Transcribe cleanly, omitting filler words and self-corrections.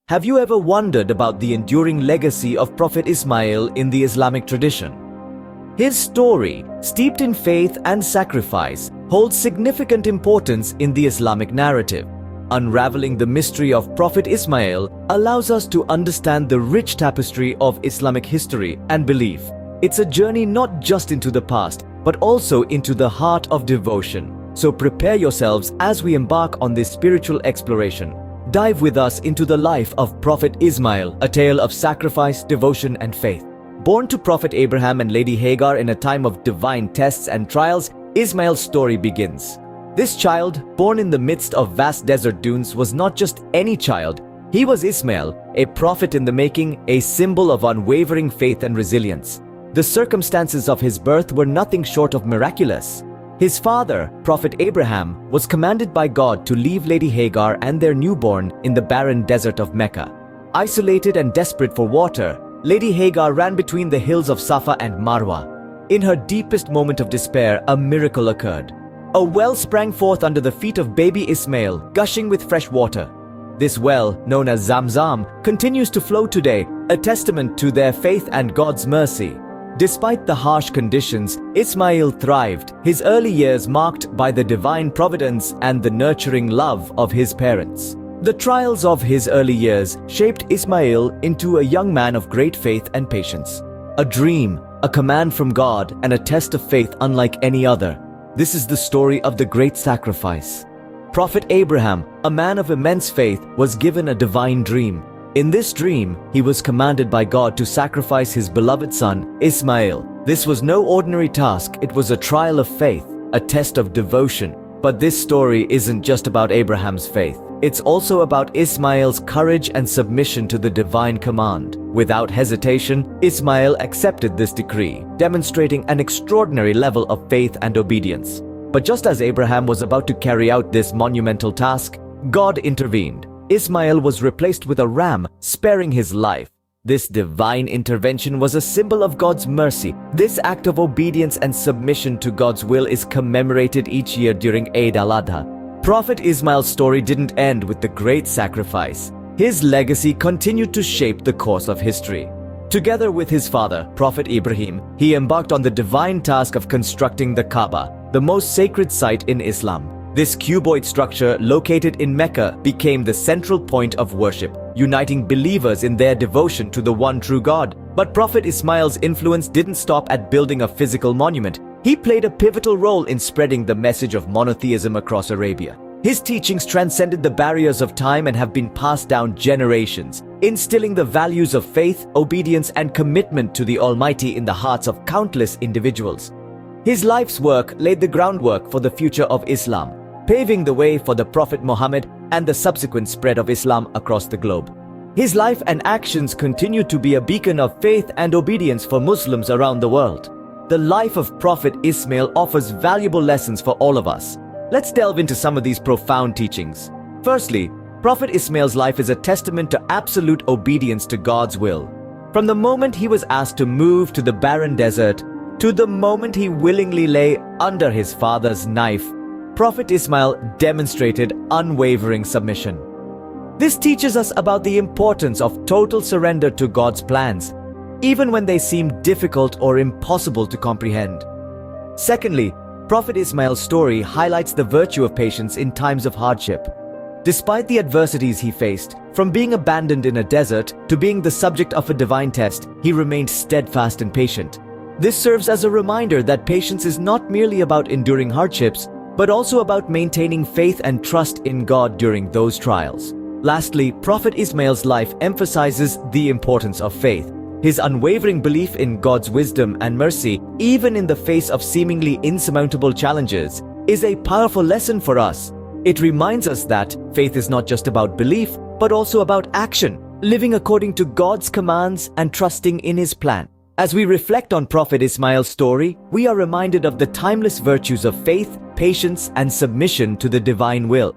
Have you ever wondered about the enduring legacy of Prophet Ismail in the Islamic tradition? His story, steeped in faith and sacrifice, holds significant importance in the Islamic narrative. Unraveling the mystery of Prophet Ismail allows us to understand the rich tapestry of Islamic history and belief. It's a journey not just into the past, but also into the heart of devotion. So prepare yourselves as we embark on this spiritual exploration. Dive with us into the life of Prophet Ismail, a tale of sacrifice, devotion, and faith. Born to Prophet Abraham and Lady Hagar in a time of divine tests and trials, Ismail's story begins. This child, born in the midst of vast desert dunes, was not just any child. He was Ismail, a prophet in the making, a symbol of unwavering faith and resilience. The circumstances of his birth were nothing short of miraculous. His father, Prophet Abraham, was commanded by God to leave Lady Hagar and their newborn in the barren desert of Mecca. Isolated and desperate for water, Lady Hagar ran between the hills of Safa and Marwa. In her deepest moment of despair, a miracle occurred. A well sprang forth under the feet of baby Ismail, gushing with fresh water. This well, known as Zamzam, continues to flow today, a testament to their faith and God's mercy. Despite the harsh conditions, Ismail thrived, his early years marked by the divine providence and the nurturing love of his parents. The trials of his early years shaped Ismail into a young man of great faith and patience. A dream, a command from God, and a test of faith unlike any other. This is the story of the great sacrifice. Prophet Abraham, a man of immense faith, was given a divine dream. In this dream, he was commanded by God to sacrifice his beloved son, Ismail. This was no ordinary task, it was a trial of faith, a test of devotion. But this story isn't just about Abraham's faith. It's also about Ismail's courage and submission to the divine command. Without hesitation, Ismail accepted this decree, demonstrating an extraordinary level of faith and obedience. But just as Abraham was about to carry out this monumental task, God intervened. Ismail was replaced with a ram, sparing his life. This divine intervention was a symbol of God's mercy. This act of obedience and submission to God's will is commemorated each year during Eid al-Adha. Prophet Ismail's story didn't end with the great sacrifice. His legacy continued to shape the course of history. Together with his father, Prophet Ibrahim, he embarked on the divine task of constructing the Kaaba, the most sacred site in Islam. This cuboid structure, located in Mecca, became the central point of worship, uniting believers in their devotion to the one true God. But Prophet Ismail's influence didn't stop at building a physical monument. He played a pivotal role in spreading the message of monotheism across Arabia. His teachings transcended the barriers of time and have been passed down generations, instilling the values of faith, obedience, and commitment to the Almighty in the hearts of countless individuals. His life's work laid the groundwork for the future of Islam, paving the way for the Prophet Muhammad and the subsequent spread of Islam across the globe. His life and actions continue to be a beacon of faith and obedience for Muslims around the world. The life of Prophet Ismail offers valuable lessons for all of us. Let's delve into some of these profound teachings. Firstly, Prophet Ismail's life is a testament to absolute obedience to God's will. From the moment he was asked to move to the barren desert, to the moment he willingly lay under his father's knife, Prophet Ismail demonstrated unwavering submission. This teaches us about the importance of total surrender to God's plans, even when they seem difficult or impossible to comprehend. Secondly, Prophet Ismail's story highlights the virtue of patience in times of hardship. Despite the adversities he faced, from being abandoned in a desert to being the subject of a divine test, he remained steadfast and patient. This serves as a reminder that patience is not merely about enduring hardships, but also about maintaining faith and trust in God during those trials. Lastly, Prophet Ismail's life emphasizes the importance of faith. His unwavering belief in God's wisdom and mercy, even in the face of seemingly insurmountable challenges, is a powerful lesson for us. It reminds us that faith is not just about belief, but also about action, living according to God's commands and trusting in His plan. As we reflect on Prophet Ismail's story, we are reminded of the timeless virtues of faith, patience, and submission to the divine will.